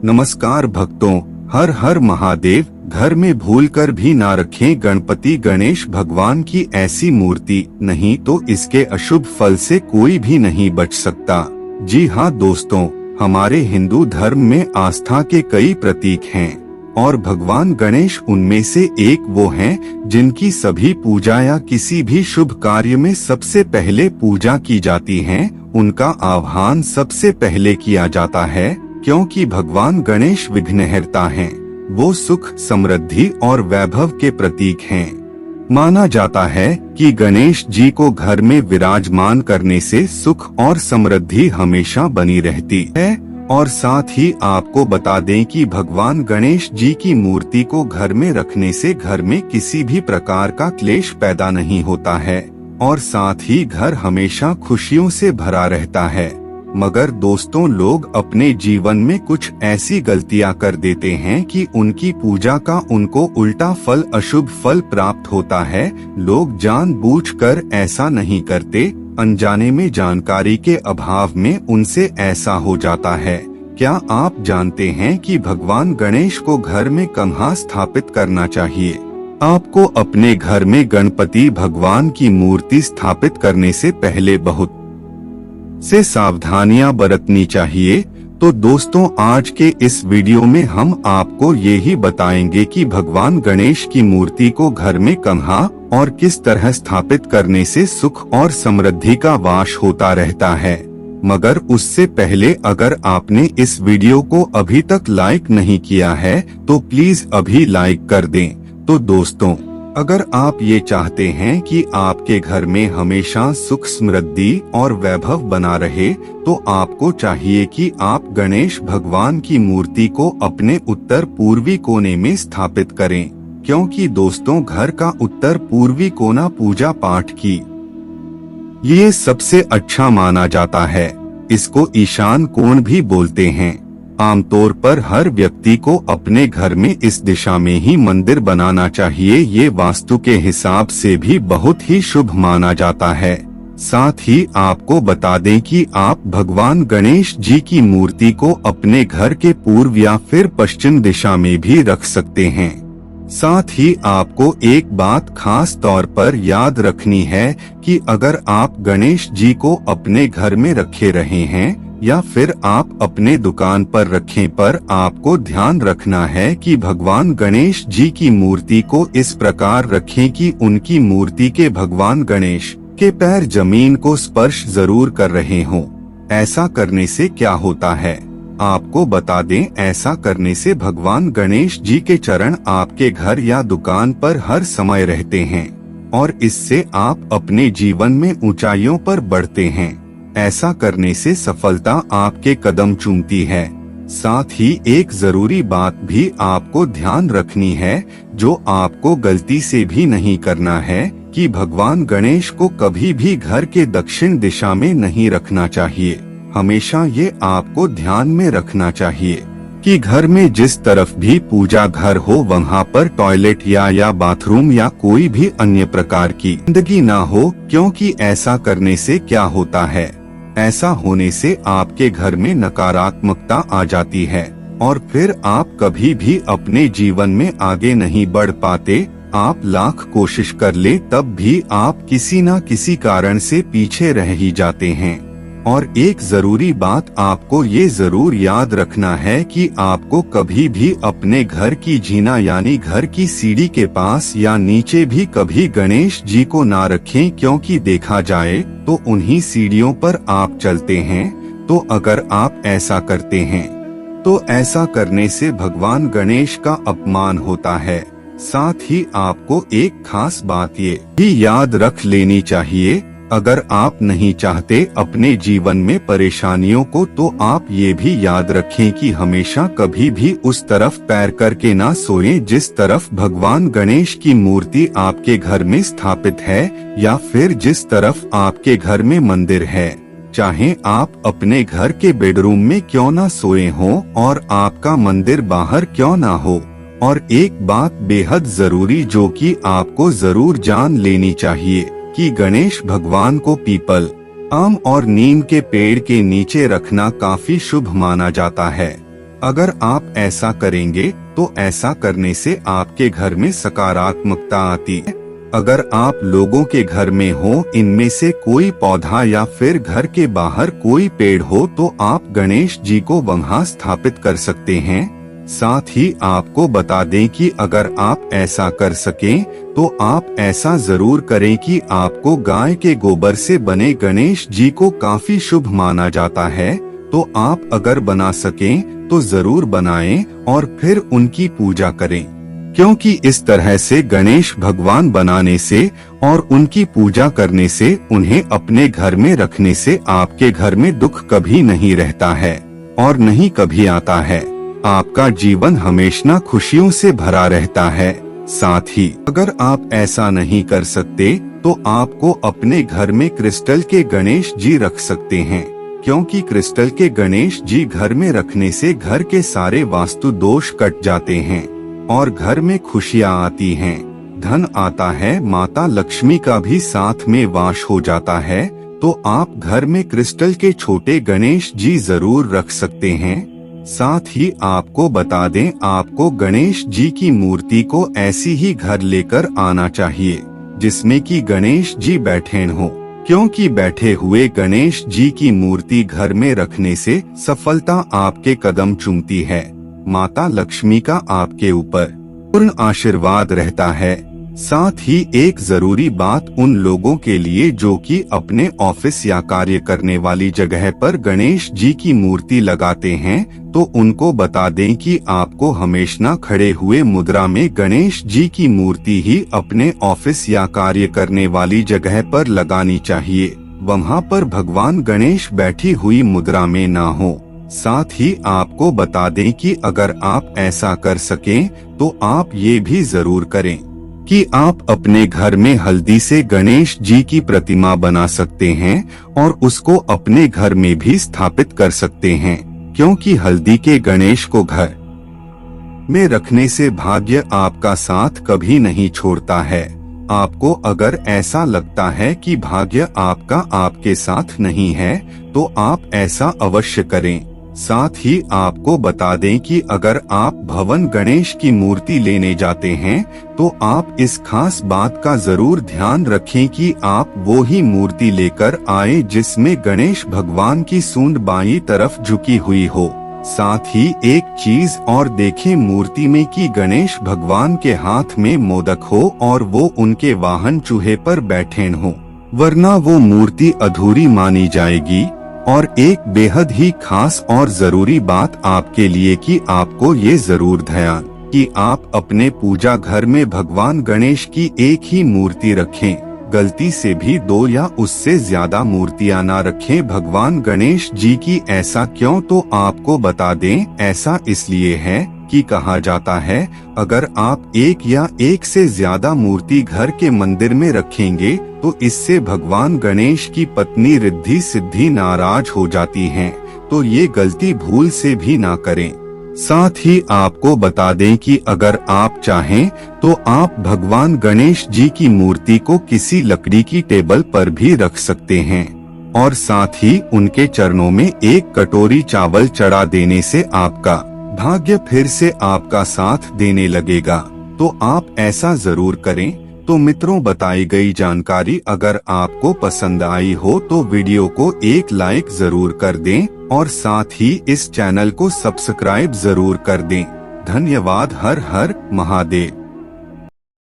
नमस्कार भक्तों, हर हर महादेव। घर में भूलकर भी ना रखें गणपति गणेश भगवान की ऐसी मूर्ति, नहीं तो इसके अशुभ फल से कोई भी नहीं बच सकता। जी हाँ दोस्तों, हमारे हिंदू धर्म में आस्था के कई प्रतीक हैं और भगवान गणेश उनमें से एक वो हैं जिनकी सभी पूजा या किसी भी शुभ कार्य में सबसे पहले पूजा की जाती है। उनका आह्वान सबसे पहले किया जाता है क्योंकि भगवान गणेश विघ्नहर्ता हैं। वो सुख, समृद्धि और वैभव के प्रतीक हैं। माना जाता है कि गणेश जी को घर में विराजमान करने से सुख और समृद्धि हमेशा बनी रहती है। और साथ ही आपको बता दें कि भगवान गणेश जी की मूर्ति को घर में रखने से घर में किसी भी प्रकार का क्लेश पैदा नहीं होता है और साथ ही घर हमेशा खुशियों से भरा रहता है। मगर दोस्तों, लोग अपने जीवन में कुछ ऐसी गलतियां कर देते हैं कि उनकी पूजा का उनको उल्टा फल, अशुभ फल प्राप्त होता है। लोग जानबूझकर ऐसा नहीं करते, अनजाने में जानकारी के अभाव में उनसे ऐसा हो जाता है। क्या आप जानते हैं कि भगवान गणेश को घर में कहाँ स्थापित करना चाहिए? आपको अपने घर में गणपति भगवान की मूर्ति स्थापित करने से पहले बहुत से सावधानियां बरतनी चाहिए। तो दोस्तों, आज के इस वीडियो में हम आपको ये ही बताएंगे कि भगवान गणेश की मूर्ति को घर में कहाँ और किस तरह स्थापित करने से सुख और समृद्धि का वास होता रहता है। मगर उससे पहले अगर आपने इस वीडियो को अभी तक लाइक नहीं किया है तो प्लीज अभी लाइक कर दें। तो दोस्तों, अगर आप ये चाहते हैं कि आपके घर में हमेशा सुख, समृद्धि और वैभव बना रहे, तो आपको चाहिए कि आप गणेश भगवान की मूर्ति को अपने उत्तर पूर्वी कोने में स्थापित करें, क्योंकि दोस्तों, घर का उत्तर पूर्वी कोना पूजा पाठ की ये सबसे अच्छा माना जाता है। इसको ईशान कोण भी बोलते हैं। आमतौर पर हर व्यक्ति को अपने घर में इस दिशा में ही मंदिर बनाना चाहिए। ये वास्तु के हिसाब से भी बहुत ही शुभ माना जाता है। साथ ही आपको बता दें कि आप भगवान गणेश जी की मूर्ति को अपने घर के पूर्व या फिर पश्चिम दिशा में भी रख सकते हैं। साथ ही आपको एक बात खास तौर पर याद रखनी है कि अगर आप गणेश जी को अपने घर में रखे रहे हैं या फिर आप अपने दुकान पर रखें, पर आपको ध्यान रखना है कि भगवान गणेश जी की मूर्ति को इस प्रकार रखें कि उनकी मूर्ति के भगवान गणेश के पैर जमीन को स्पर्श जरूर कर रहे हों। ऐसा करने से क्या होता है आपको बता दें, ऐसा करने से भगवान गणेश जी के चरण आपके घर या दुकान पर हर समय रहते हैं और इससे आप अपने जीवन में ऊंचाइयों पर बढ़ते हैं। ऐसा करने से सफलता आपके कदम चूमती है। साथ ही एक जरूरी बात भी आपको ध्यान रखनी है, जो आपको गलती से भी नहीं करना है, कि भगवान गणेश को कभी भी घर के दक्षिण दिशा में नहीं रखना चाहिए। हमेशा ये आपको ध्यान में रखना चाहिए कि घर में जिस तरफ भी पूजा घर हो वहाँ पर टॉयलेट या बाथरूम या कोई भी अन्य प्रकार की गंदगी ना हो, क्योंकि ऐसा करने से क्या होता है, ऐसा होने से आपके घर में नकारात्मकता आ जाती है और फिर आप कभी भी अपने जीवन में आगे नहीं बढ़ पाते। आप लाख कोशिश कर ले तब भी आप किसी न किसी कारण से पीछे रह ही जाते हैं। और एक जरूरी बात आपको ये जरूर याद रखना है कि आपको कभी भी अपने घर की जीना यानी घर की सीढ़ी के पास या नीचे भी कभी गणेश जी को ना रखें, क्योंकि देखा जाए तो उन्हीं सीढ़ियों पर आप चलते हैं। तो अगर आप ऐसा करते हैं तो ऐसा करने से भगवान गणेश का अपमान होता है। साथ ही आपको एक खास बात ये भी याद रख लेनी चाहिए, अगर आप नहीं चाहते अपने जीवन में परेशानियों को, तो आप ये भी याद रखें कि हमेशा कभी भी उस तरफ पैर करके ना सोएं जिस तरफ भगवान गणेश की मूर्ति आपके घर में स्थापित है या फिर जिस तरफ आपके घर में मंदिर है। चाहे आप अपने घर के बेडरूम में क्यों ना सोए हों और आपका मंदिर बाहर क्यों ना हो। और एक बात बेहद जरूरी जो कि आपको जरूर जान लेनी चाहिए कि गणेश भगवान को पीपल, आम और नीम के पेड़ के नीचे रखना काफी शुभ माना जाता है। अगर आप ऐसा करेंगे तो ऐसा करने से आपके घर में सकारात्मकता आती है। अगर आप लोगों के घर में हो, इनमें से कोई पौधा या फिर घर के बाहर कोई पेड़ हो, तो आप गणेश जी को वहां स्थापित कर सकते हैं। साथ ही आपको बता दें कि अगर आप ऐसा कर सकें तो आप ऐसा जरूर करें कि आपको गाय के गोबर से बने गणेश जी को काफी शुभ माना जाता है। तो आप अगर बना सकें तो जरूर बनाएं और फिर उनकी पूजा करें, क्योंकि इस तरह से गणेश भगवान बनाने से और उनकी पूजा करने से, उन्हें अपने घर में रखने से आपके घर में दुख कभी नहीं रहता है और नहीं कभी आता है। आपका जीवन हमेशा खुशियों से भरा रहता है। साथ ही अगर आप ऐसा नहीं कर सकते तो आपको अपने घर में क्रिस्टल के गणेश जी रख सकते हैं, क्योंकि क्रिस्टल के गणेश जी घर में रखने से घर के सारे वास्तु दोष कट जाते हैं और घर में खुशियां आती हैं, धन आता है, माता लक्ष्मी का भी साथ में वास हो जाता है। तो आप घर में क्रिस्टल के छोटे गणेश जी जरूर रख सकते हैं। साथ ही आपको बता दें, आपको गणेश जी की मूर्ति को ऐसी ही घर लेकर आना चाहिए जिसमें कि गणेश जी बैठे हो, क्योंकि बैठे हुए गणेश जी की मूर्ति घर में रखने से सफलता आपके कदम चूमती है। माता लक्ष्मी का आपके ऊपर पूर्ण आशीर्वाद रहता है। साथ ही एक जरूरी बात उन लोगों के लिए जो कि अपने ऑफिस या कार्य करने वाली जगह पर गणेश जी की मूर्ति लगाते हैं, तो उनको बता दें कि आपको हमेशा खड़े हुए मुद्रा में गणेश जी की मूर्ति ही अपने ऑफिस या कार्य करने वाली जगह पर लगानी चाहिए। वहाँ पर भगवान गणेश बैठी हुई मुद्रा में ना हो। साथ ही आपको बता दें कि अगर आप ऐसा कर सकें तो आप ये भी जरूर करें कि आप अपने घर में हल्दी से गणेश जी की प्रतिमा बना सकते हैं और उसको अपने घर में भी स्थापित कर सकते हैं, क्योंकि हल्दी के गणेश को घर में रखने से भाग्य आपका साथ कभी नहीं छोड़ता है। आपको अगर ऐसा लगता है कि भाग्य आपका आपके साथ नहीं है तो आप ऐसा अवश्य करें। साथ ही आपको बता दें कि अगर आप भवन गणेश की मूर्ति लेने जाते हैं तो आप इस खास बात का जरूर ध्यान रखें कि आप वो ही मूर्ति लेकर आए जिसमें गणेश भगवान की सूंड बाईं तरफ झुकी हुई हो। साथ ही एक चीज और देखें मूर्ति में कि गणेश भगवान के हाथ में मोदक हो और वो उनके वाहन चूहे पर बैठे हो, वरना वो मूर्ति अधूरी मानी जाएगी। और एक बेहद ही खास और जरूरी बात आपके लिए कि आपको ये जरूर ध्यान कि आप अपने पूजा घर में भगवान गणेश की एक ही मूर्ति रखें, गलती से भी 2 या उससे ज्यादा मूर्तियां ना रखें भगवान गणेश जी की। ऐसा क्यों, तो आपको बता दें, ऐसा इसलिए है कि कहा जाता है अगर आप एक या एक से ज्यादा मूर्ति घर के मंदिर में रखेंगे तो इससे भगवान गणेश की पत्नी रिद्धि सिद्धि नाराज हो जाती हैं, तो ये गलती भूल से भी ना करें। साथ ही आपको बता दें कि अगर आप चाहें तो आप भगवान गणेश जी की मूर्ति को किसी लकड़ी की टेबल पर भी रख सकते हैं और साथ ही उनके चरणों में एक कटोरी चावल चढ़ा देने से आपका भाग्य फिर से आपका साथ देने लगेगा। तो आप ऐसा जरूर करें। तो मित्रों, बताई गई जानकारी अगर आपको पसंद आई हो तो वीडियो को एक लाइक जरूर कर दें और साथ ही इस चैनल को सब्सक्राइब जरूर कर दें। धन्यवाद। हर हर महादेव।